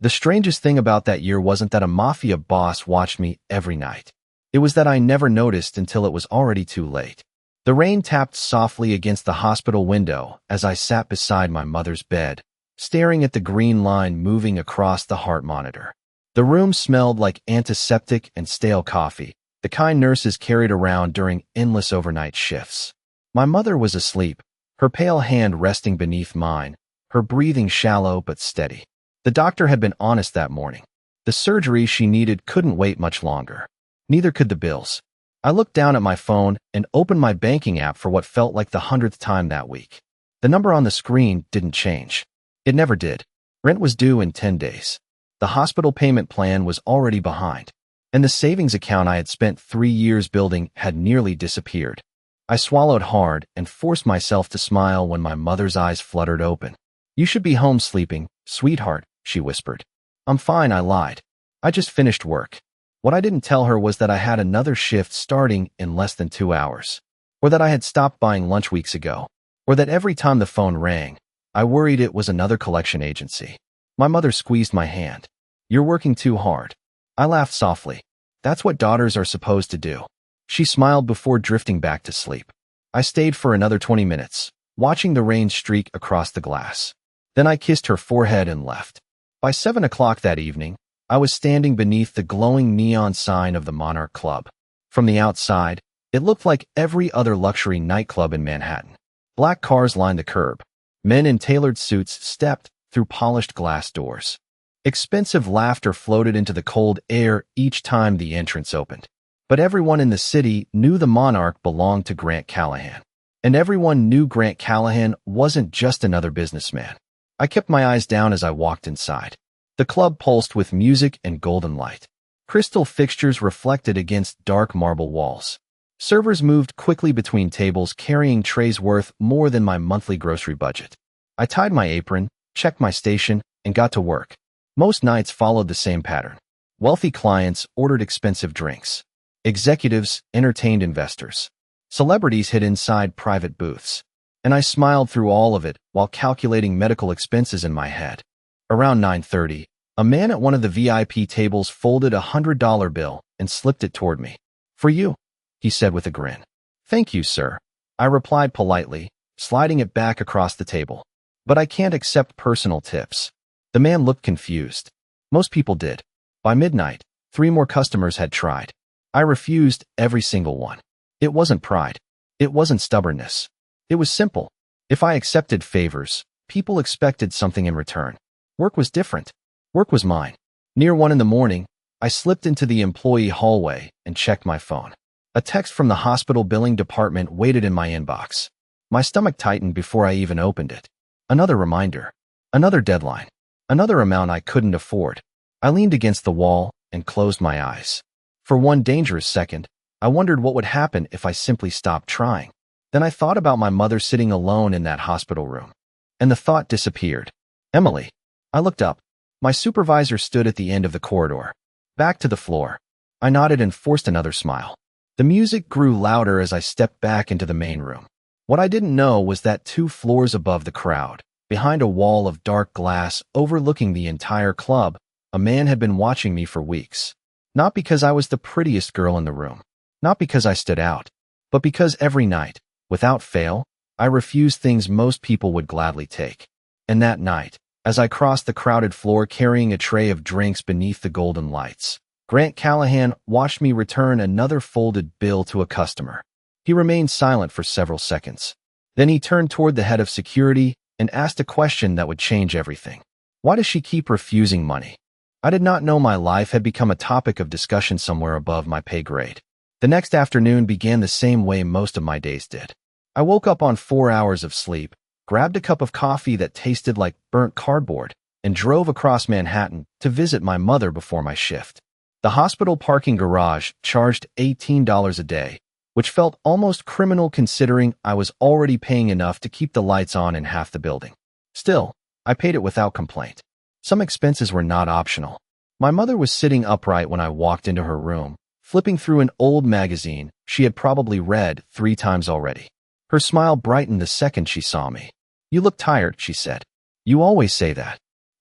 The strangest thing about that year wasn't that a mafia boss watched me every night. It was that I never noticed until it was already too late. The rain tapped softly against the hospital window as I sat beside my mother's bed, staring at the green line moving across the heart monitor. The room smelled like antiseptic and stale coffee, the kind nurses carried around during endless overnight shifts. My mother was asleep, her pale hand resting beneath mine, her breathing shallow but steady. The doctor had been honest that morning. The surgery she needed couldn't wait much longer. Neither could the bills. I looked down at my phone and opened my banking app for what felt like the 100th time that week. The number on the screen didn't change. It never did. Rent was due in 10 days. The hospital payment plan was already behind, and the savings account I had spent 3 years building had nearly disappeared. I swallowed hard and forced myself to smile when my mother's eyes fluttered open. "You should be home sleeping, sweetheart," she whispered. "I'm fine," I lied. "I just finished work." What I didn't tell her was that I had another shift starting in less than 2 hours, or that I had stopped buying lunch weeks ago, or that every time the phone rang, I worried it was another collection agency. My mother squeezed my hand. "You're working too hard." I laughed softly. "That's what daughters are supposed to do." She smiled before drifting back to sleep. I stayed for another 20 minutes, watching the rain streak across the glass. Then I kissed her forehead and left. By 7 o'clock that evening, I was standing beneath the glowing neon sign of the Monarch Club. From the outside, it looked like every other luxury nightclub in Manhattan. Black cars lined the curb. Men in tailored suits stepped through polished glass doors. Expensive laughter floated into the cold air each time the entrance opened. But everyone in the city knew the Monarch belonged to Grant Callahan. And everyone knew Grant Callahan wasn't just another businessman. I kept my eyes down as I walked inside. The club pulsed with music and golden light. Crystal fixtures reflected against dark marble walls. Servers moved quickly between tables carrying trays worth more than my monthly grocery budget. I tied my apron, checked my station, and got to work. Most nights followed the same pattern. Wealthy clients ordered expensive drinks. Executives entertained investors. Celebrities hid inside private booths. And I smiled through all of it while calculating medical expenses in my head. Around 9:30, a man at one of the VIP tables folded a $100 bill and slipped it toward me. "For you," he said with a grin. "Thank you, sir," I replied politely, sliding it back across the table. "But I can't accept personal tips." The man looked confused. Most people did. By midnight, 3 more customers had tried. I refused every single one. It wasn't pride. It wasn't stubbornness. It was simple. If I accepted favors, people expected something in return. Work was different. Work was mine. Near 1 in the morning, I slipped into the employee hallway and checked my phone. A text from the hospital billing department waited in my inbox. My stomach tightened before I even opened it. Another reminder. Another deadline. Another amount I couldn't afford. I leaned against the wall and closed my eyes. For one dangerous second, I wondered what would happen if I simply stopped trying. Then I thought about my mother sitting alone in that hospital room. And the thought disappeared. "Emily." I looked up. My supervisor stood at the end of the corridor. "Back to the floor." I nodded and forced another smile. The music grew louder as I stepped back into the main room. What I didn't know was that 2 floors above the crowd, behind a wall of dark glass overlooking the entire club, a man had been watching me for weeks. Not because I was the prettiest girl in the room. Not because I stood out. But because every night, without fail, I refused things most people would gladly take. And that night, as I crossed the crowded floor carrying a tray of drinks beneath the golden lights, Grant Callahan watched me return another folded bill to a customer. He remained silent for several seconds. Then he turned toward the head of security and asked a question that would change everything. "Why does she keep refusing money?" I did not know my life had become a topic of discussion somewhere above my pay grade. The next afternoon began the same way most of my days did. I woke up on 4 hours of sleep, grabbed a cup of coffee that tasted like burnt cardboard, and drove across Manhattan to visit my mother before my shift. The hospital parking garage charged $18 a day, which felt almost criminal considering I was already paying enough to keep the lights on in half the building. Still, I paid it without complaint. Some expenses were not optional. My mother was sitting upright when I walked into her room, flipping through an old magazine she had probably read 3 times already. Her smile brightened the second she saw me. "You look tired," she said. "You always say that."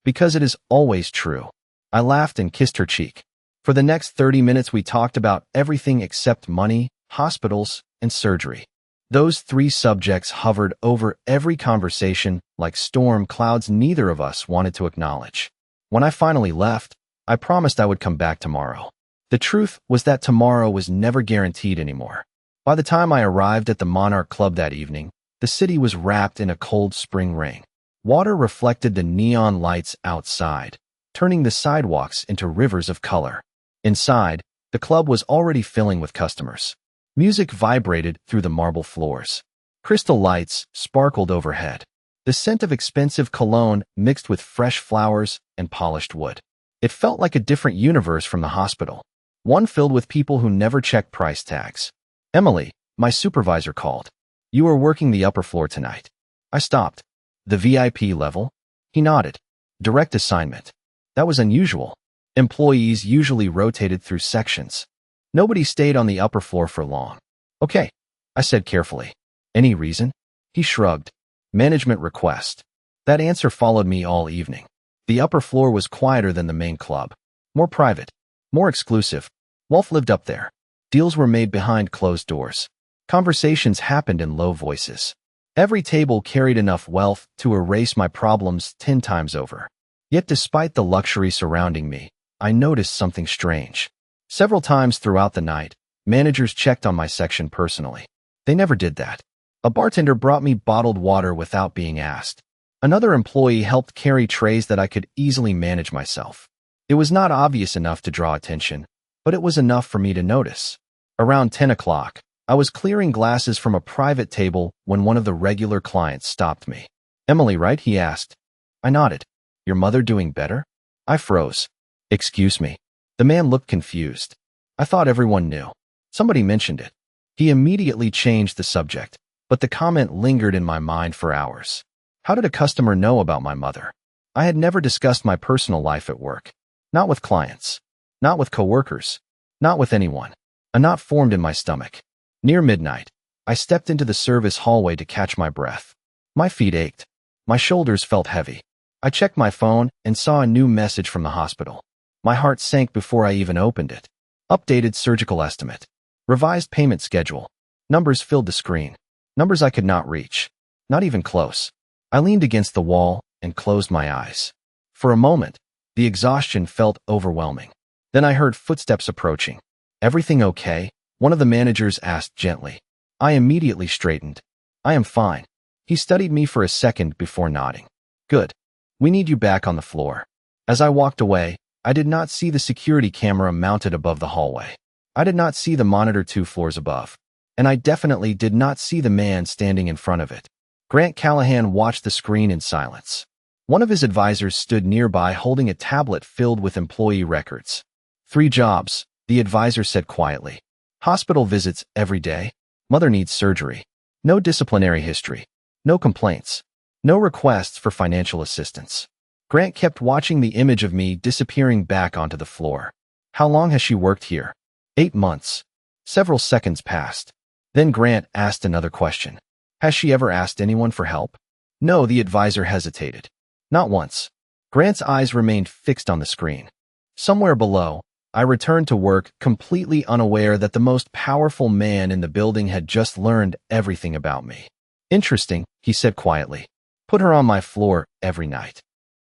Because it is always true. I laughed and kissed her cheek. For the next 30 minutes we talked about everything except money, hospitals, and surgery. Those three subjects hovered over every conversation like storm clouds neither of us wanted to acknowledge. When I finally left, I promised I would come back tomorrow. The truth was that tomorrow was never guaranteed anymore. By the time I arrived at the Monarch Club that evening, the city was wrapped in a cold spring rain. Water reflected the neon lights outside, turning the sidewalks into rivers of color. Inside, the club was already filling with customers. Music vibrated through the marble floors. Crystal lights sparkled overhead. The scent of expensive cologne mixed with fresh flowers and polished wood. It felt like a different universe from the hospital, one filled with people who never checked price tags. Emily, my supervisor, called. You are working the upper floor tonight. I stopped. The VIP level? He nodded. Direct assignment. That was unusual. Employees usually rotated through sections. Nobody stayed on the upper floor for long. Okay, I said carefully. Any reason? He shrugged. Management request. That answer followed me all evening. The upper floor was quieter than the main club. More private. More exclusive. Wolf lived up there. Deals were made behind closed doors. Conversations happened in low voices. Every table carried enough wealth to erase my problems 10 times over. Yet despite the luxury surrounding me, I noticed something strange. Several times throughout the night, managers checked on my section personally. They never did that. A bartender brought me bottled water without being asked. Another employee helped carry trays that I could easily manage myself. It was not obvious enough to draw attention, but it was enough for me to notice. Around 10 o'clock, I was clearing glasses from a private table when one of the regular clients stopped me. Emily, right? He asked. I nodded. Your mother doing better? I froze. Excuse me. The man looked confused. I thought everyone knew. Somebody mentioned it. He immediately changed the subject, but the comment lingered in my mind for hours. How did a customer know about my mother? I had never discussed my personal life at work. Not with clients. Not with coworkers. Not with anyone. A knot formed in my stomach. Near midnight, I stepped into the service hallway to catch my breath. My feet ached. My shoulders felt heavy. I checked my phone and saw a new message from the hospital. My heart sank before I even opened it. Updated surgical estimate. Revised payment schedule. Numbers filled the screen. Numbers I could not reach. Not even close. I leaned against the wall and closed my eyes. For a moment, the exhaustion felt overwhelming. Then I heard footsteps approaching. Everything okay? One of the managers asked gently. I immediately straightened. I am fine. He studied me for a second before nodding. Good. We need you back on the floor. As I walked away, I did not see the security camera mounted above the hallway. I did not see the monitor 2 floors above. And I definitely did not see the man standing in front of it. Grant Callahan watched the screen in silence. One of his advisors stood nearby holding a tablet filled with employee records. 3 jobs, the advisor said quietly. Hospital visits every day. Mother needs surgery. No disciplinary history. No complaints. No requests for financial assistance. Grant kept watching the image of me disappearing back onto the floor. How long has she worked here? 8 months. Several seconds passed. Then Grant asked another question. Has she ever asked anyone for help? No, the advisor hesitated. Not once. Grant's eyes remained fixed on the screen. Somewhere below, I returned to work completely unaware that the most powerful man in the building had just learned everything about me. Interesting, he said quietly. Put her on my floor every night.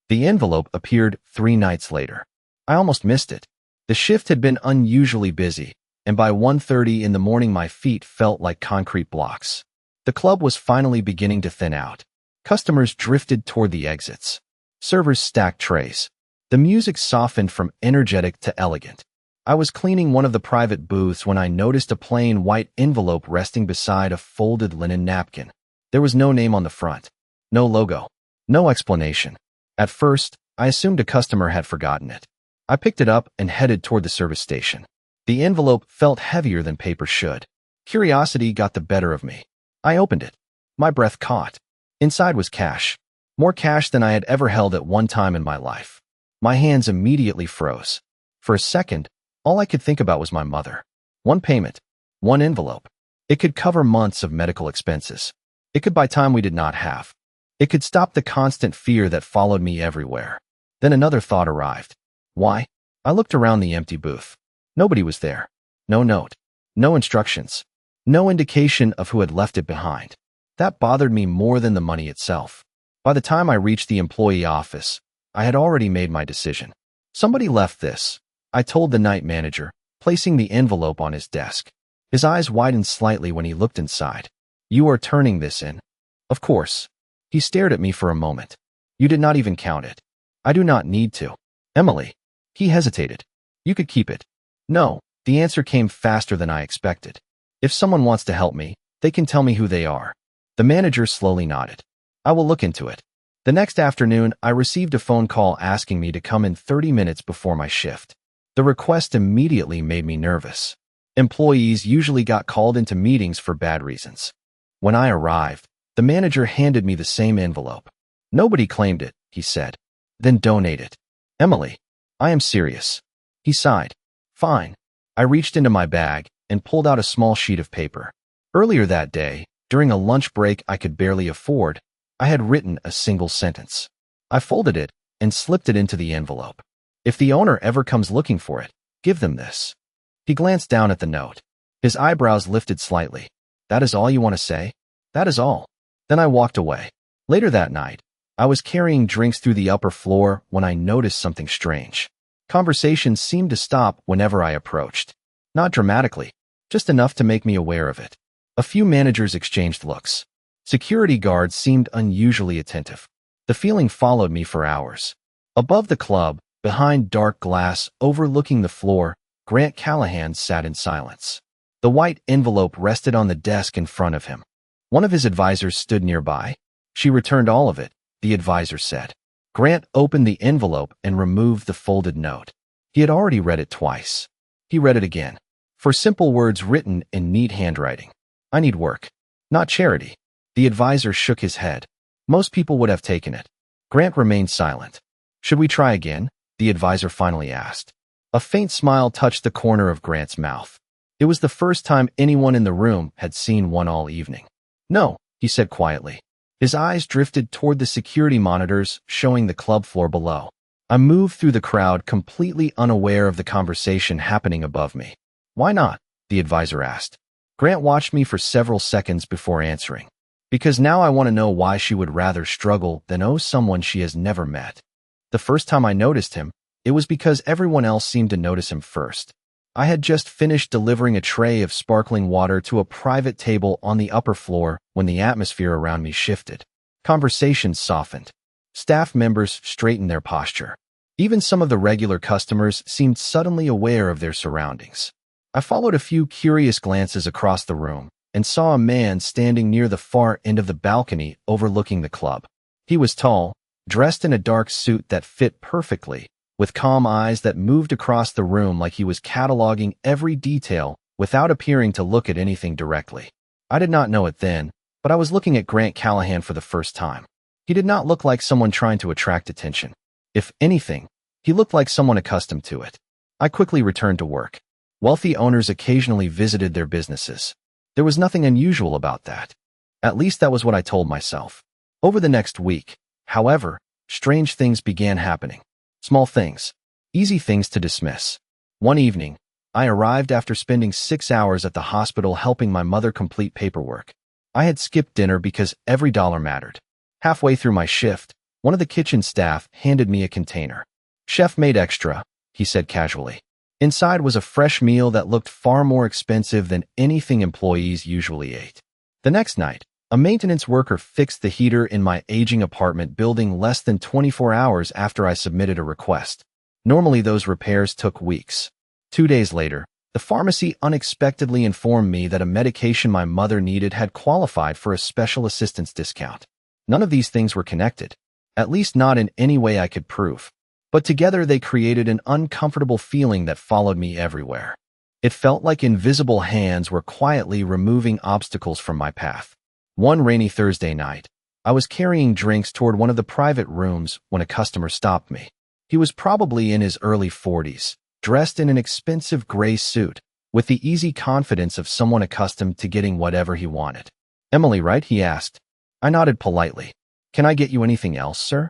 The envelope appeared 3 nights later. I almost missed it. The shift had been unusually busy, and by 1:30 in the morning my feet felt like concrete blocks. The club was finally beginning to thin out. Customers drifted toward the exits. Servers stacked trays. The music softened from energetic to elegant. I was cleaning one of the private booths when I noticed a plain white envelope resting beside a folded linen napkin. There was no name on the front. No logo. No explanation. At first, I assumed a customer had forgotten it. I picked it up and headed toward the service station. The envelope felt heavier than paper should. Curiosity got the better of me. I opened it. My breath caught. Inside was cash. More cash than I had ever held at one time in my life. My hands immediately froze. For a second, all I could think about was my mother. One payment. One envelope. It could cover months of medical expenses. It could buy time we did not have. It could stop the constant fear that followed me everywhere. Then another thought arrived. Why? I looked around the empty booth. Nobody was there. No note. No instructions. No indication of who had left it behind. That bothered me more than the money itself. By the time I reached the employee office, I had already made my decision. Somebody left this, I told the night manager, placing the envelope on his desk. His eyes widened slightly when he looked inside. You are turning this in? Of course. He stared at me for a moment. You did not even count it. I do not need to. Emily. He hesitated. You could keep it. No, the answer came faster than I expected. If someone wants to help me, they can tell me who they are. The manager slowly nodded. I will look into it. The next afternoon, I received a phone call asking me to come in 30 minutes before my shift. The request immediately made me nervous. Employees usually got called into meetings for bad reasons. When I arrived, the manager handed me the same envelope. Nobody claimed it, he said. Then donate it. Emily, I am serious. He sighed. Fine. I reached into my bag and pulled out a small sheet of paper. Earlier that day, during a lunch break I could barely afford, I had written a single sentence. I folded it and slipped it into the envelope. If the owner ever comes looking for it, give them this. He glanced down at the note. His eyebrows lifted slightly. That is all you want to say? That is all. Then I walked away. Later that night, I was carrying drinks through the upper floor when I noticed something strange. Conversations seemed to stop whenever I approached. Not dramatically, just enough to make me aware of it. A few managers exchanged looks. Security guards seemed unusually attentive. The feeling followed me for hours. Above the club, behind dark glass overlooking the floor, Grant Callahan sat in silence. The white envelope rested on the desk in front of him. One of his advisors stood nearby. She returned all of it, the advisor said. Grant opened the envelope and removed the folded note. He had already read it twice. He read it again. For simple words written in neat handwriting. I need work, not charity. The advisor shook his head. Most people would have taken it. Grant remained silent. Should we try again? The advisor finally asked. A faint smile touched the corner of Grant's mouth. It was the first time anyone in the room had seen one all evening. No, he said quietly. His eyes drifted toward the security monitors showing the club floor below. I moved through the crowd completely unaware of the conversation happening above me. Why not? The advisor asked. Grant watched me for several seconds before answering. Because now I want to know why she would rather struggle than owe someone she has never met. The first time I noticed him, it was because everyone else seemed to notice him first. I had just finished delivering a tray of sparkling water to a private table on the upper floor when the atmosphere around me shifted. Conversations softened. Staff members straightened their posture. Even some of the regular customers seemed suddenly aware of their surroundings. I followed a few curious glances across the room and saw a man standing near the far end of the balcony overlooking the club. He was tall, dressed in a dark suit that fit perfectly, with calm eyes that moved across the room like he was cataloging every detail without appearing to look at anything directly. I did not know it then, but I was looking at Grant Callahan for the first time. He did not look like someone trying to attract attention. If anything, he looked like someone accustomed to it. I quickly returned to work. Wealthy owners occasionally visited their businesses. There was nothing unusual about that. At least that was what I told myself. Over the next week, however, strange things began happening. Small things. Easy things to dismiss. One evening, I arrived after spending 6 hours at the hospital helping my mother complete paperwork. I had skipped dinner because every dollar mattered. Halfway through my shift, one of the kitchen staff handed me a container. Chef made extra, he said casually. Inside was a fresh meal that looked far more expensive than anything employees usually ate. The next night, a maintenance worker fixed the heater in my aging apartment building less than 24 hours after I submitted a request. Normally those repairs took weeks. 2 days later, the pharmacy unexpectedly informed me that a medication my mother needed had qualified for a special assistance discount. None of these things were connected, at least not in any way I could prove. But together they created an uncomfortable feeling that followed me everywhere. It felt like invisible hands were quietly removing obstacles from my path. One rainy Thursday night, I was carrying drinks toward one of the private rooms when a customer stopped me. He was probably in his early 40s, dressed in an expensive gray suit, with the easy confidence of someone accustomed to getting whatever he wanted. "Emily, right?" he asked. I nodded politely. "Can I get you anything else, sir?"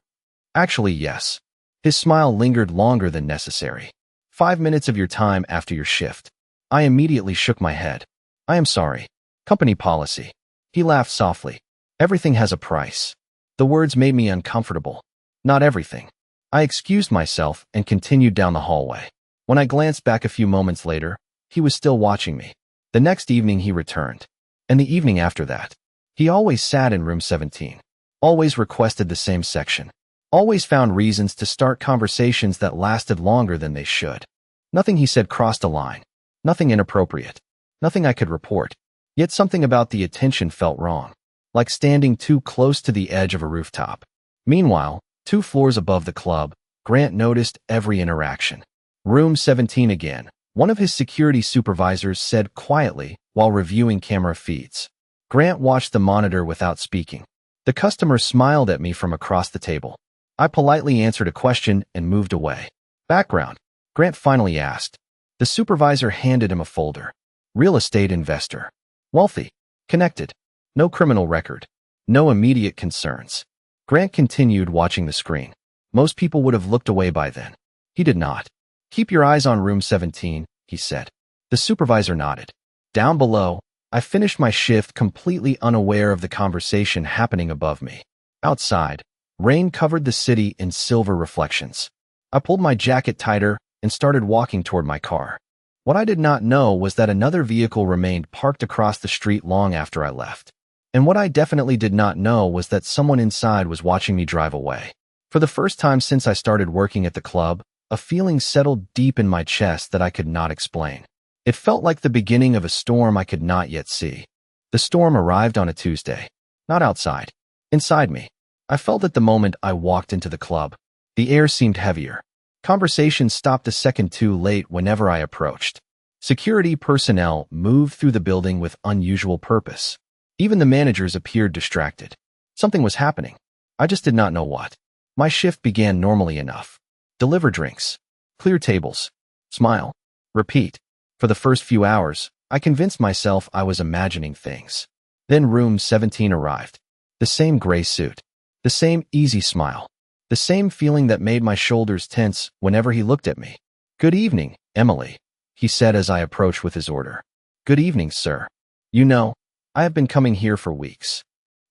"Actually, yes. His smile lingered longer than necessary. 5 minutes of your time after your shift. I immediately shook my head. I am sorry. Company policy. He laughed softly. Everything has a price. The words made me uncomfortable. Not everything. I excused myself and continued down the hallway. When I glanced back a few moments later, he was still watching me. The next evening he returned. And the evening after that. He always sat in room 17. Always requested the same section. Always found reasons to start conversations that lasted longer than they should. Nothing he said crossed a line. Nothing inappropriate. Nothing I could report. Yet something about the attention felt wrong. Like standing too close to the edge of a rooftop. Meanwhile, 2 floors above the club, Grant noticed every interaction. Room 17 again, one of his security supervisors said quietly while reviewing camera feeds. Grant watched the monitor without speaking. The customer smiled at me from across the table. I politely answered a question and moved away. Background, Grant finally asked. The supervisor handed him a folder. Real estate investor. Wealthy. Connected. No criminal record. No immediate concerns. Grant continued watching the screen. Most people would have looked away by then. He did not. Keep your eyes on room 17, he said. The supervisor nodded. Down below, I finished my shift completely unaware of the conversation happening above me. Outside, rain covered the city in silver reflections. I pulled my jacket tighter and started walking toward my car. What I did not know was that another vehicle remained parked across the street long after I left. And what I definitely did not know was that someone inside was watching me drive away. For the first time since I started working at the club, a feeling settled deep in my chest that I could not explain. It felt like the beginning of a storm I could not yet see. The storm arrived on a Tuesday. Not outside. Inside me. I felt it the moment I walked into the club. The air seemed heavier. Conversation stopped a second too late whenever I approached. Security personnel moved through the building with unusual purpose. Even the managers appeared distracted. Something was happening. I just did not know what. My shift began normally enough. Deliver drinks. Clear tables. Smile. Repeat. For the first few hours, I convinced myself I was imagining things. Then room 17 arrived. The same gray suit. The same easy smile. The same feeling that made my shoulders tense whenever he looked at me. Good evening, Emily, he said as I approached with his order. Good evening, sir. You know, I have been coming here for weeks.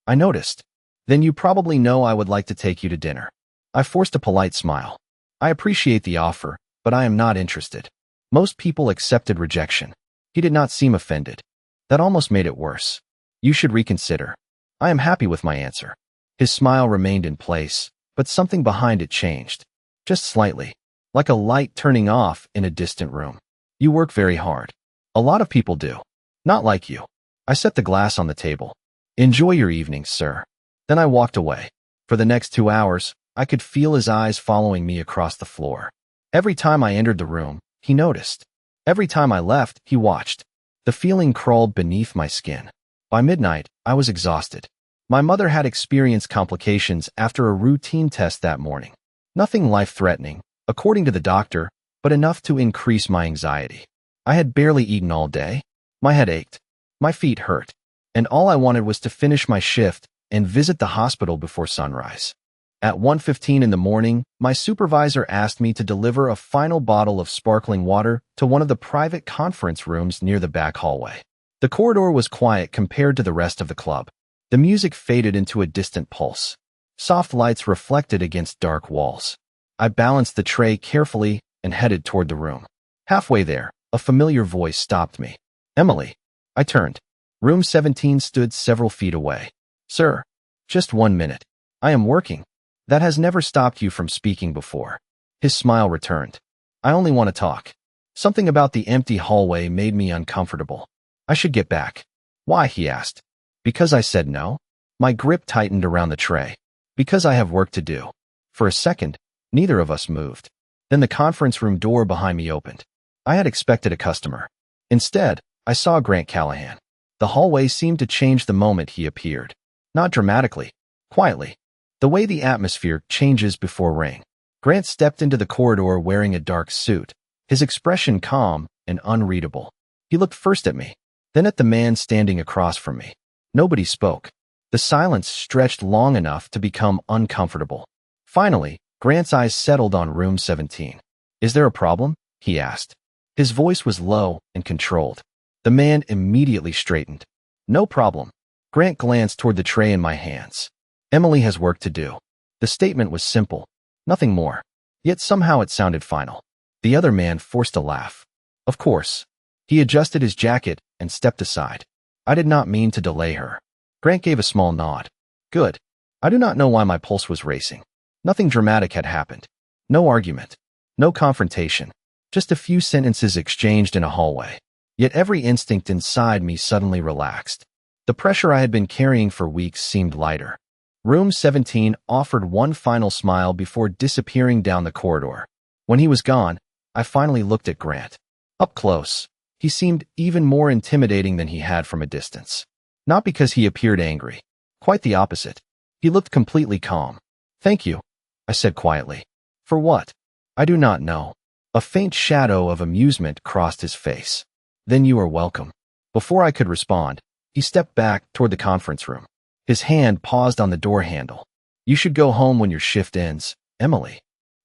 I noticed. Then you probably know I would like to take you to dinner. I forced a polite smile. I appreciate the offer, but I am not interested. Most people accepted rejection. He did not seem offended. That almost made it worse. You should reconsider. I am happy with my answer. His smile remained in place, but something behind it changed. Just slightly. Like a light turning off in a distant room. You work very hard. A lot of people do. Not like you. I set the glass on the table. Enjoy your evening, sir. Then I walked away. For the next 2 hours, I could feel his eyes following me across the floor. Every time I entered the room, he noticed. Every time I left, he watched. The feeling crawled beneath my skin. By midnight, I was exhausted. My mother had experienced complications after a routine test that morning. Nothing life-threatening, according to the doctor, but enough to increase my anxiety. I had barely eaten all day. My head ached. My feet hurt. And all I wanted was to finish my shift and visit the hospital before sunrise. At 1:15 in the morning, my supervisor asked me to deliver a final bottle of sparkling water to one of the private conference rooms near the back hallway. The corridor was quiet compared to the rest of the club. The music faded into a distant pulse. Soft lights reflected against dark walls. I balanced the tray carefully and headed toward the room. Halfway there, a familiar voice stopped me. Emily. I turned. Room 17 stood several feet away. Sir, just 1 minute. I am working. That has never stopped you from speaking before. His smile returned. I only want to talk. Something about the empty hallway made me uncomfortable. I should get back. Why? He asked. Because I said no? My grip tightened around the tray. Because I have work to do. For a second, neither of us moved. Then the conference room door behind me opened. I had expected a customer. Instead, I saw Grant Callahan. The hallway seemed to change the moment he appeared. Not dramatically, quietly. The way the atmosphere changes before rain. Grant stepped into the corridor wearing a dark suit, his expression calm and unreadable. He looked first at me, then at the man standing across from me. Nobody spoke. The silence stretched long enough to become uncomfortable. Finally, Grant's eyes settled on room 17. Is there a problem? He asked. His voice was low and controlled. The man immediately straightened. No problem. Grant glanced toward the tray in my hands. Emily has work to do. The statement was simple. Nothing more. Yet somehow it sounded final. The other man forced a laugh. Of course. He adjusted his jacket and stepped aside. I did not mean to delay her. Grant gave a small nod. Good. I do not know why my pulse was racing. Nothing dramatic had happened. No argument. No confrontation. Just a few sentences exchanged in a hallway. Yet every instinct inside me suddenly relaxed. The pressure I had been carrying for weeks seemed lighter. Room 17 offered one final smile before disappearing down the corridor. When he was gone, I finally looked at Grant. Up close, he seemed even more intimidating than he had from a distance. Not because he appeared angry. Quite the opposite. He looked completely calm. Thank you, I said quietly. For what? I do not know. A faint shadow of amusement crossed his face. Then you are welcome. Before I could respond, he stepped back toward the conference room. His hand paused on the door handle. You should go home when your shift ends, Emily.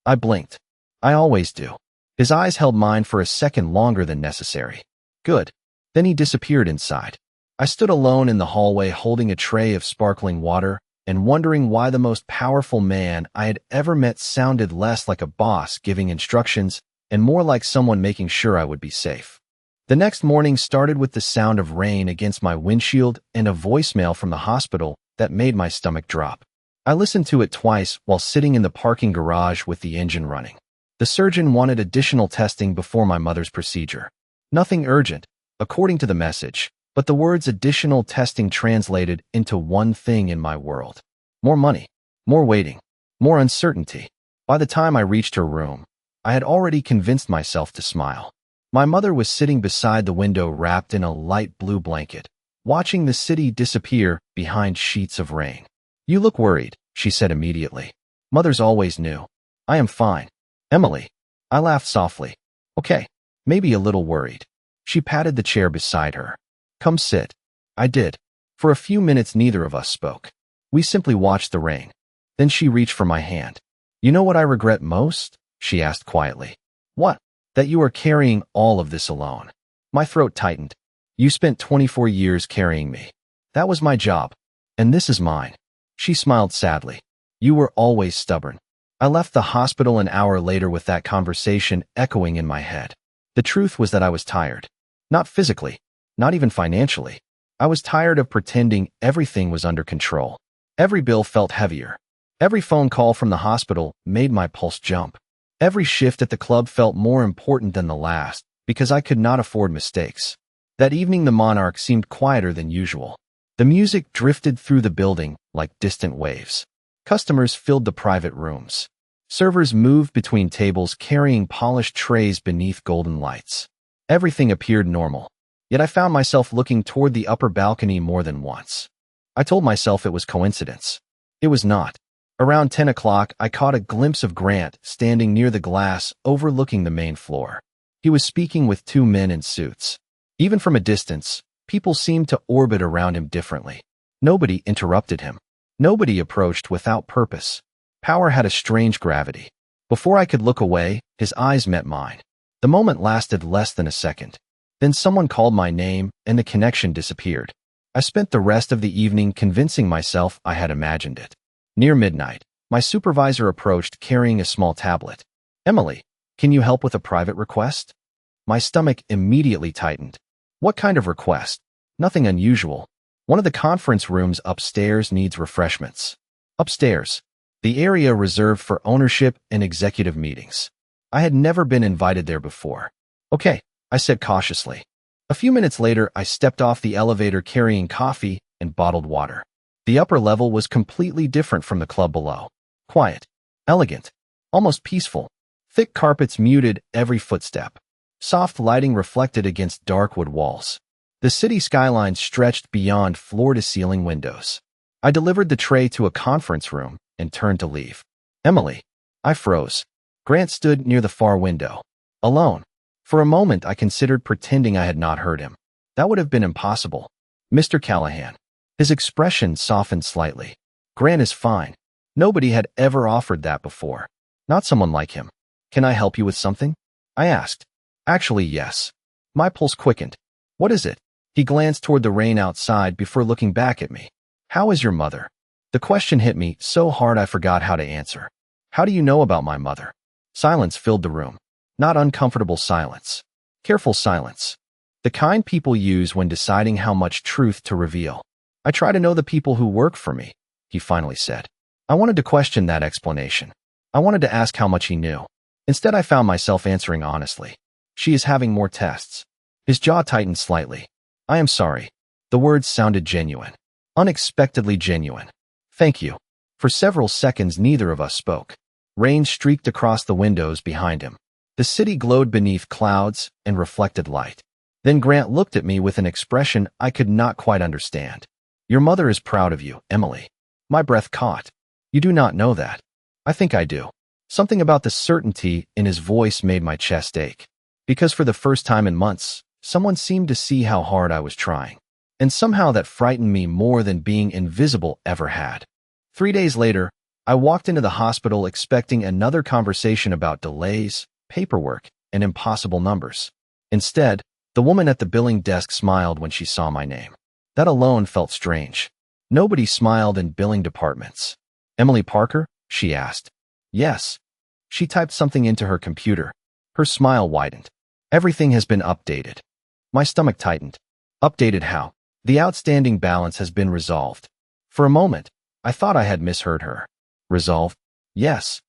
I blinked. I always do. His eyes held mine for a second longer than necessary. Good. Then he disappeared inside. I stood alone in the hallway holding a tray of sparkling water and wondering why the most powerful man I had ever met sounded less like a boss giving instructions and more like someone making sure I would be safe. The next morning started with the sound of rain against my windshield and a voicemail from the hospital that made my stomach drop. I listened to it twice while sitting in the parking garage with the engine running. The surgeon wanted additional testing before my mother's procedure. Nothing urgent, according to the message, but the words additional testing translated into one thing in my world. More money, more waiting, more uncertainty. By the time I reached her room, I had already convinced myself to smile. My mother was sitting beside the window wrapped in a light blue blanket, watching the city disappear behind sheets of rain. You look worried, she said immediately. Mothers always knew. I am fine. Emily. I laughed softly. Okay, maybe a little worried. She patted the chair beside her. Come sit. I did. For a few minutes neither of us spoke. We simply watched the rain. Then she reached for my hand. You know what I regret most? She asked quietly. What? That you are carrying all of this alone. My throat tightened. You spent 24 years carrying me. That was my job. And this is mine. She smiled sadly. You were always stubborn. I left the hospital an hour later with that conversation echoing in my head. The truth was that I was tired. Not physically, not even financially. I was tired of pretending everything was under control. Every bill felt heavier. Every phone call from the hospital made my pulse jump. Every shift at the club felt more important than the last because I could not afford mistakes. That evening the Monarch seemed quieter than usual. The music drifted through the building like distant waves. Customers filled the private rooms. Servers moved between tables carrying polished trays beneath golden lights. Everything appeared normal. Yet I found myself looking toward the upper balcony more than once. I told myself it was coincidence. It was not. Around 10 o'clock, I caught a glimpse of Grant standing near the glass overlooking the main floor. He was speaking with two men in suits. Even from a distance, people seemed to orbit around him differently. Nobody interrupted him. Nobody approached without purpose. Power had a strange gravity. Before I could look away, his eyes met mine. The moment lasted less than a second. Then someone called my name, and the connection disappeared. I spent the rest of the evening convincing myself I had imagined it. Near midnight, my supervisor approached carrying a small tablet. Emily, can you help with a private request? My stomach immediately tightened. What kind of request? Nothing unusual. One of the conference rooms upstairs needs refreshments. Upstairs. The area reserved for ownership and executive meetings. I had never been invited there before. Okay, I said cautiously. A few minutes later, I stepped off the elevator carrying coffee and bottled water. The upper level was completely different from the club below. Quiet, elegant, almost peaceful. Thick carpets muted every footstep. Soft lighting reflected against dark wood walls. The city skyline stretched beyond floor-to-ceiling windows. I delivered the tray to a conference room and turned to leave. Emily. I froze. Grant stood near the far window. Alone. For a moment, I considered pretending I had not heard him. That would have been impossible. Mr. Callahan. His expression softened slightly. Grant is fine. Nobody had ever offered that before. Not someone like him. Can I help you with something? I asked. Actually, yes. My pulse quickened. What is it? He glanced toward the rain outside before looking back at me. How is your mother? The question hit me so hard I forgot how to answer. How do you know about my mother? Silence filled the room. Not uncomfortable silence. Careful silence. The kind people use when deciding how much truth to reveal. I try to know the people who work for me, he finally said. I wanted to question that explanation. I wanted to ask how much he knew. Instead, I found myself answering honestly. She is having more tests. His jaw tightened slightly. I am sorry. The words sounded genuine. Unexpectedly genuine. Thank you. For several seconds, neither of us spoke. Rain streaked across the windows behind him. The city glowed beneath clouds and reflected light. Then Grant looked at me with an expression I could not quite understand. Your mother is proud of you, Emily. My breath caught. You do not know that. I think I do. Something about the certainty in his voice made my chest ache. Because for the first time in months, someone seemed to see how hard I was trying. And somehow that frightened me more than being invisible ever had. 3 days later, I walked into the hospital expecting another conversation about delays, paperwork, and impossible numbers. Instead, the woman at the billing desk smiled when she saw my name. That alone felt strange. Nobody smiled in billing departments. Emily Parker? She asked. Yes. She typed something into her computer. Her smile widened. Everything has been updated. My stomach tightened. Updated how? The outstanding balance has been resolved. For a moment, I thought I had misheard her. Resolved? Yes.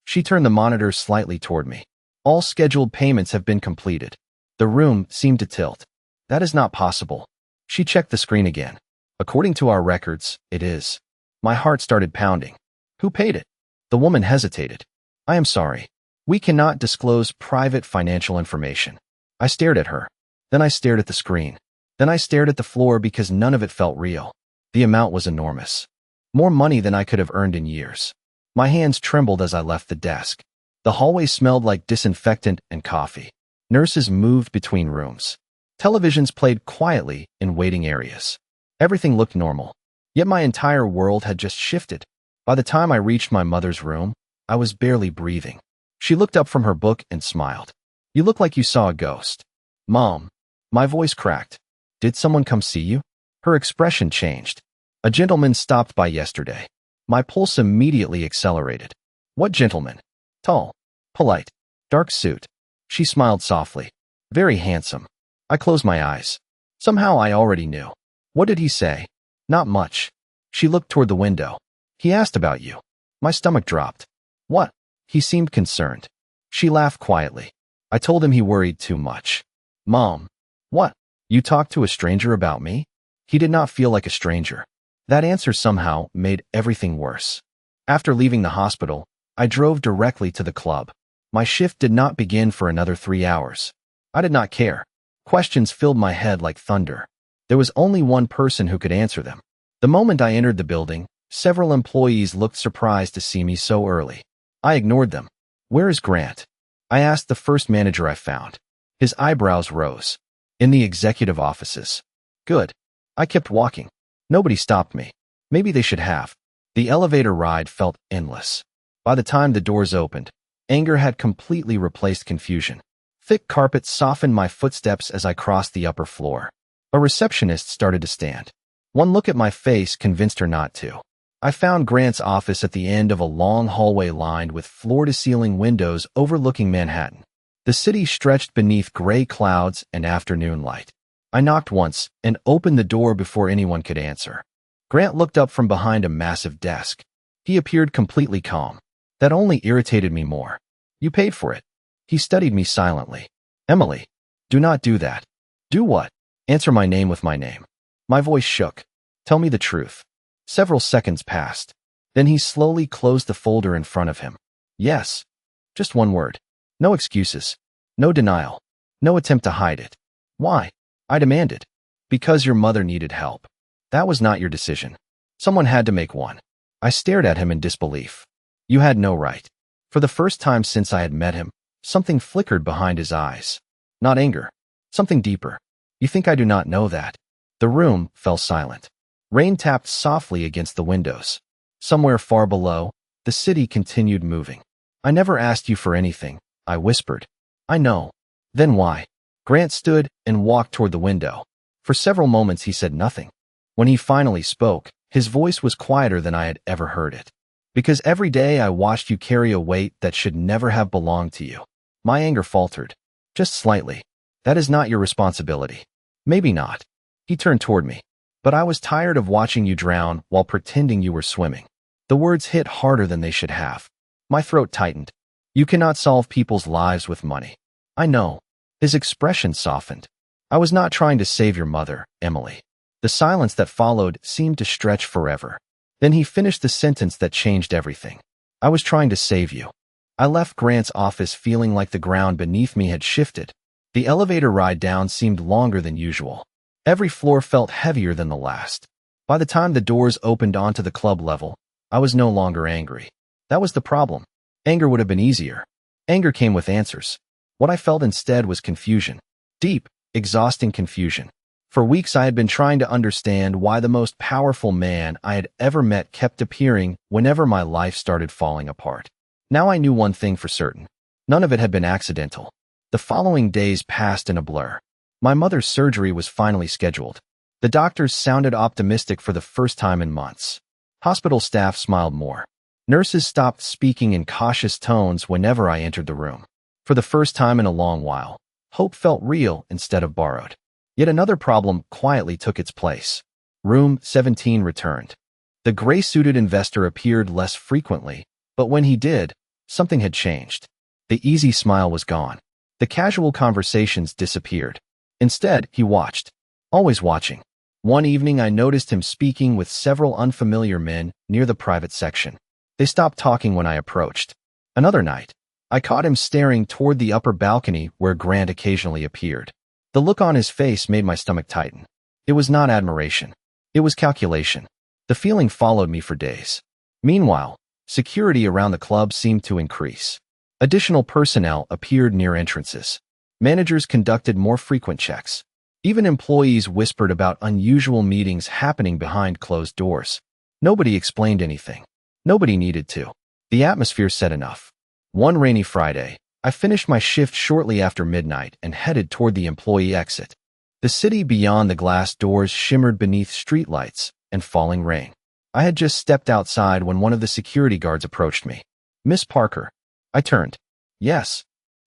She turned the monitor slightly toward me. All scheduled payments have been completed. The room seemed to tilt. That is not possible. She checked the screen again. According to our records, it is. My heart started pounding. Who paid it? The woman hesitated. I am sorry. We cannot disclose private financial information. I stared at her. Then I stared at the screen. Then I stared at the floor because none of it felt real. The amount was enormous. More money than I could have earned in years. My hands trembled as I left the desk. The hallway smelled like disinfectant and coffee. Nurses moved between rooms. Televisions played quietly in waiting areas. Everything looked normal. Yet my entire world had just shifted. By the time I reached my mother's room, I was barely breathing. She looked up from her book and smiled. You look like you saw a ghost. Mom. My voice cracked. Did someone come see you? Her expression changed. A gentleman stopped by yesterday. My pulse immediately accelerated. What gentleman? Tall. Polite. Dark suit. She smiled softly. Very handsome. I closed my eyes. Somehow I already knew. What did he say? Not much. She looked toward the window. He asked about you. My stomach dropped. What? He seemed concerned. She laughed quietly. I told him he worried too much. Mom. What? You talked to a stranger about me? He did not feel like a stranger. That answer somehow made everything worse. After leaving the hospital, I drove directly to the club. My shift did not begin for another 3 hours. I did not care. Questions filled my head like thunder. There was only one person who could answer them. The moment I entered the building, several employees looked surprised to see me so early. I ignored them. Where is Grant? I asked the first manager I found. His eyebrows rose. In the executive offices. Good. I kept walking. Nobody stopped me. Maybe they should have. The elevator ride felt endless. By the time the doors opened, anger had completely replaced confusion. Thick carpet softened my footsteps as I crossed the upper floor. A receptionist started to stand. One look at my face convinced her not to. I found Grant's office at the end of a long hallway lined with floor-to-ceiling windows overlooking Manhattan. The city stretched beneath gray clouds and afternoon light. I knocked once and opened the door before anyone could answer. Grant looked up from behind a massive desk. He appeared completely calm. That only irritated me more. You paid for it. He studied me silently. Emily, do not do that. Do what? Answer my name with my name. My voice shook. Tell me the truth. Several seconds passed. Then he slowly closed the folder in front of him. Yes. Just one word. No excuses. No denial. No attempt to hide it. Why? I demanded. Because your mother needed help. That was not your decision. Someone had to make one. I stared at him in disbelief. You had no right. For the first time since I had met him, something flickered behind his eyes. Not anger. Something deeper. You think I do not know that? The room fell silent. Rain tapped softly against the windows. Somewhere far below, the city continued moving. I never asked you for anything, I whispered. I know. Then why? Grant stood and walked toward the window. For several moments he said nothing. When he finally spoke, his voice was quieter than I had ever heard it. Because every day I watched you carry a weight that should never have belonged to you. My anger faltered. Just slightly. That is not your responsibility. Maybe not. He turned toward me. But I was tired of watching you drown while pretending you were swimming. The words hit harder than they should have. My throat tightened. You cannot solve people's lives with money. I know. His expression softened. I was not trying to save your mother, Emily. The silence that followed seemed to stretch forever. Then he finished the sentence that changed everything. I was trying to save you. I left Grant's office feeling like the ground beneath me had shifted. The elevator ride down seemed longer than usual. Every floor felt heavier than the last. By the time the doors opened onto the club level, I was no longer angry. That was the problem. Anger would have been easier. Anger came with answers. What I felt instead was confusion. Deep, exhausting confusion. For weeks I had been trying to understand why the most powerful man I had ever met kept appearing whenever my life started falling apart. Now I knew one thing for certain. None of it had been accidental. The following days passed in a blur. My mother's surgery was finally scheduled. The doctors sounded optimistic for the first time in months. Hospital staff smiled more. Nurses stopped speaking in cautious tones whenever I entered the room. For the first time in a long while, hope felt real instead of borrowed. Yet another problem quietly took its place. Room 17 returned. The gray-suited investor appeared less frequently, but when he did, something had changed. The easy smile was gone. The casual conversations disappeared. Instead, he watched. Always watching. One evening I noticed him speaking with several unfamiliar men near the private section. They stopped talking when I approached. Another night, I caught him staring toward the upper balcony where Grant occasionally appeared. The look on his face made my stomach tighten. It was not admiration. It was calculation. The feeling followed me for days. Meanwhile, security around the club seemed to increase. Additional personnel appeared near entrances. Managers conducted more frequent checks. Even employees whispered about unusual meetings happening behind closed doors. Nobody explained anything. Nobody needed to. The atmosphere said enough. One rainy Friday, I finished my shift shortly after midnight and headed toward the employee exit. The city beyond the glass doors shimmered beneath streetlights and falling rain. I had just stepped outside when one of the security guards approached me. Miss Parker. I turned. Yes.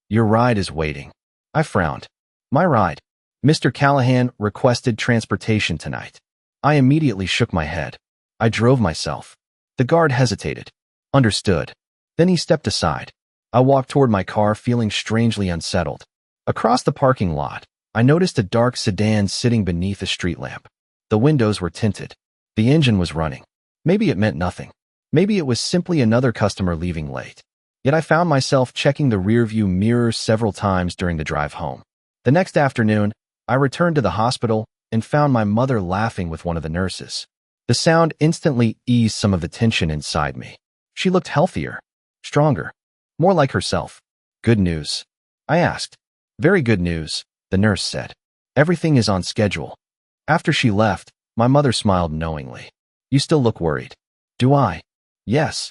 Your ride is waiting. I frowned. My ride. Mr. Callahan requested transportation tonight. I immediately shook my head. I drove myself. The guard hesitated. Understood. Then he stepped aside. I walked toward my car feeling strangely unsettled. Across the parking lot, I noticed a dark sedan sitting beneath a street lamp. The windows were tinted. The engine was running. Maybe it meant nothing. Maybe it was simply another customer leaving late. Yet I found myself checking the rearview mirror several times during the drive home. The next afternoon, I returned to the hospital and found my mother laughing with one of the nurses. The sound instantly eased some of the tension inside me. She looked healthier, stronger, more like herself. Good news? I asked. Very good news, the nurse said. Everything is on schedule. After she left, my mother smiled knowingly. You still look worried. Do I? Yes.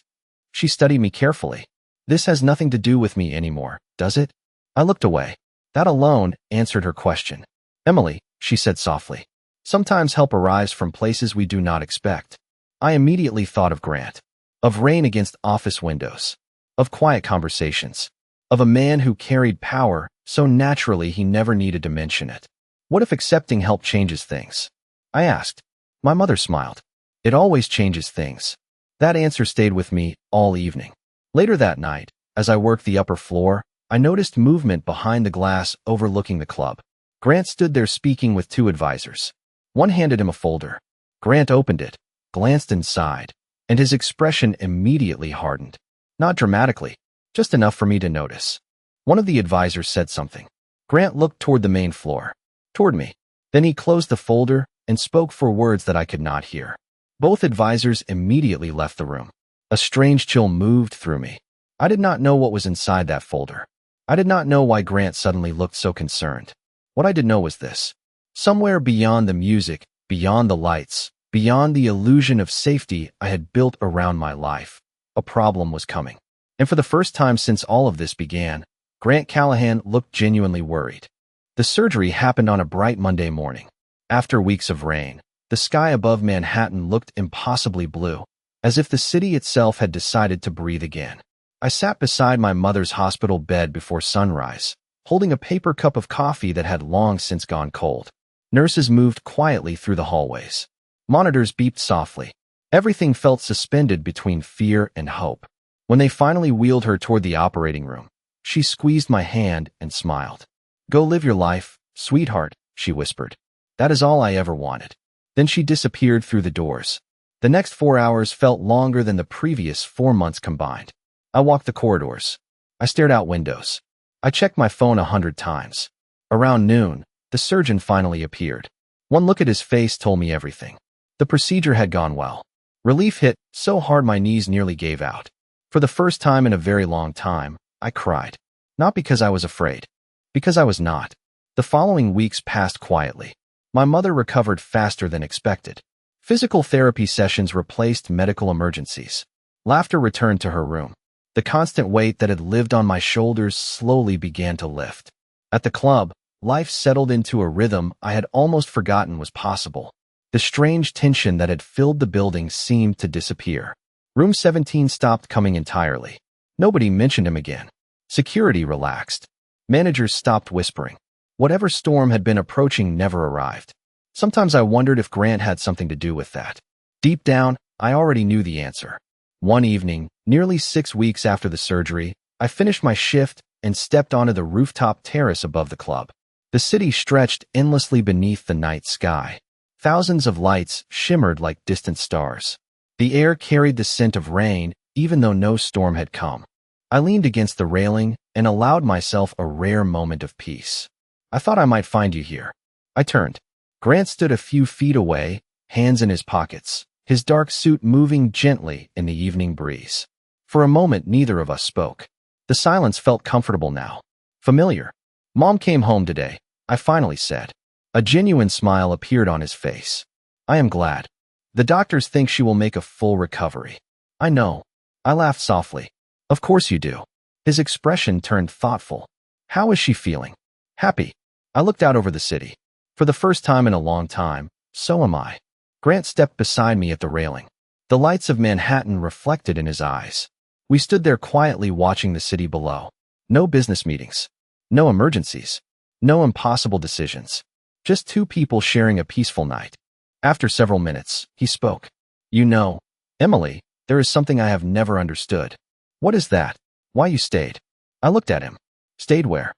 She studied me carefully. This has nothing to do with me anymore, does it? I looked away. That alone answered her question. Emily, she said softly. Sometimes help arrives from places we do not expect. I immediately thought of Grant. Of rain against office windows. Of quiet conversations. Of a man who carried power so naturally he never needed to mention it. What if accepting help changes things? I asked. My mother smiled. It always changes things. That answer stayed with me all evening. Later that night, as I worked the upper floor, I noticed movement behind the glass overlooking the club. Grant stood there speaking with two advisors. One handed him a folder. Grant opened it, glanced inside, and his expression immediately hardened. Not dramatically, just enough for me to notice. One of the advisors said something. Grant looked toward the main floor, toward me. Then he closed the folder and spoke for words that I could not hear. Both advisors immediately left the room. A strange chill moved through me. I did not know what was inside that folder. I did not know why Grant suddenly looked so concerned. What I did know was this. Somewhere beyond the music, beyond the lights, beyond the illusion of safety I had built around my life, a problem was coming. And for the first time since all of this began, Grant Callahan looked genuinely worried. The surgery happened on a bright Monday morning. After weeks of rain, the sky above Manhattan looked impossibly blue, as if the city itself had decided to breathe again. I sat beside my mother's hospital bed before sunrise, holding a paper cup of coffee that had long since gone cold. Nurses moved quietly through the hallways. Monitors beeped softly. Everything felt suspended between fear and hope. When they finally wheeled her toward the operating room, she squeezed my hand and smiled. "Go live your life, sweetheart," she whispered. "That is all I ever wanted." Then she disappeared through the doors. The next 4 hours felt longer than the previous 4 months combined. I walked the corridors. I stared out windows. I checked my phone 100 times. Around noon, the surgeon finally appeared. One look at his face told me everything. The procedure had gone well. Relief hit so hard my knees nearly gave out. For the first time in a very long time, I cried. Not because I was afraid. Because I was not. The following weeks passed quietly. My mother recovered faster than expected. Physical therapy sessions replaced medical emergencies. Laughter returned to her room. The constant weight that had lived on my shoulders slowly began to lift. At the club, life settled into a rhythm I had almost forgotten was possible. The strange tension that had filled the building seemed to disappear. Room 17 stopped coming entirely. Nobody mentioned him again. Security relaxed. Managers stopped whispering. Whatever storm had been approaching never arrived. Sometimes I wondered if Grant had something to do with that. Deep down, I already knew the answer. One evening, nearly 6 weeks after the surgery, I finished my shift and stepped onto the rooftop terrace above the club. The city stretched endlessly beneath the night sky. Thousands of lights shimmered like distant stars. The air carried the scent of rain, even though no storm had come. I leaned against the railing and allowed myself a rare moment of peace. "I thought I might find you here." I turned. Grant stood a few feet away, hands in his pockets, his dark suit moving gently in the evening breeze. For a moment, neither of us spoke. The silence felt comfortable now. Familiar. "Mom came home today," I finally said. A genuine smile appeared on his face. "I am glad. The doctors think she will make a full recovery." "I know." I laughed softly. "Of course you do." His expression turned thoughtful. "How is she feeling?" "Happy." I looked out over the city. For the first time in a long time, so am I. Grant stepped beside me at the railing. The lights of Manhattan reflected in his eyes. We stood there quietly watching the city below. No business meetings. No emergencies. No impossible decisions. Just two people sharing a peaceful night. After several minutes, he spoke. "You know, Emily, there is something I have never understood." "What is that?" "Why you stayed." I looked at him. "Stayed where?"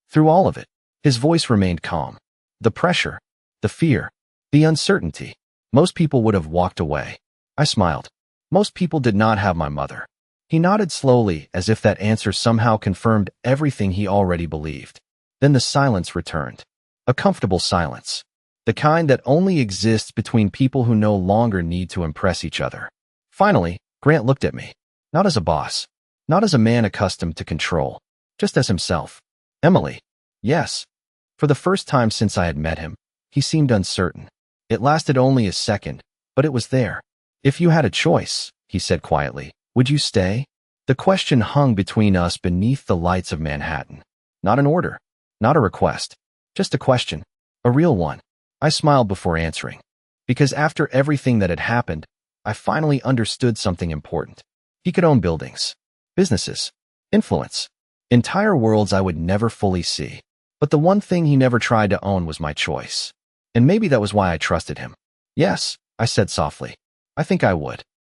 "Through all of it." His voice remained calm. "The pressure, the fear, the uncertainty. Most people would have walked away." I smiled. "Most people did not have my mother." He nodded slowly, as if that answer somehow confirmed everything he already believed. Then the silence returned. A comfortable silence. The kind that only exists between people who no longer need to impress each other. Finally, Grant looked at me. Not as a boss. Not as a man accustomed to control. Just as himself. "Emily." "Yes." For the first time since I had met him, he seemed uncertain. It lasted only a second, but it was there. "If you had a choice," he said quietly, "would you stay?" The question hung between us beneath the lights of Manhattan. Not an order. Not a request. Just a question. A real one. I smiled before answering. Because after everything that had happened, I finally understood something important. He could own buildings, businesses, influence, entire worlds I would never fully see. But the one thing he never tried to own was my choice. And maybe that was why I trusted him. "Yes," I said softly. "I think I would."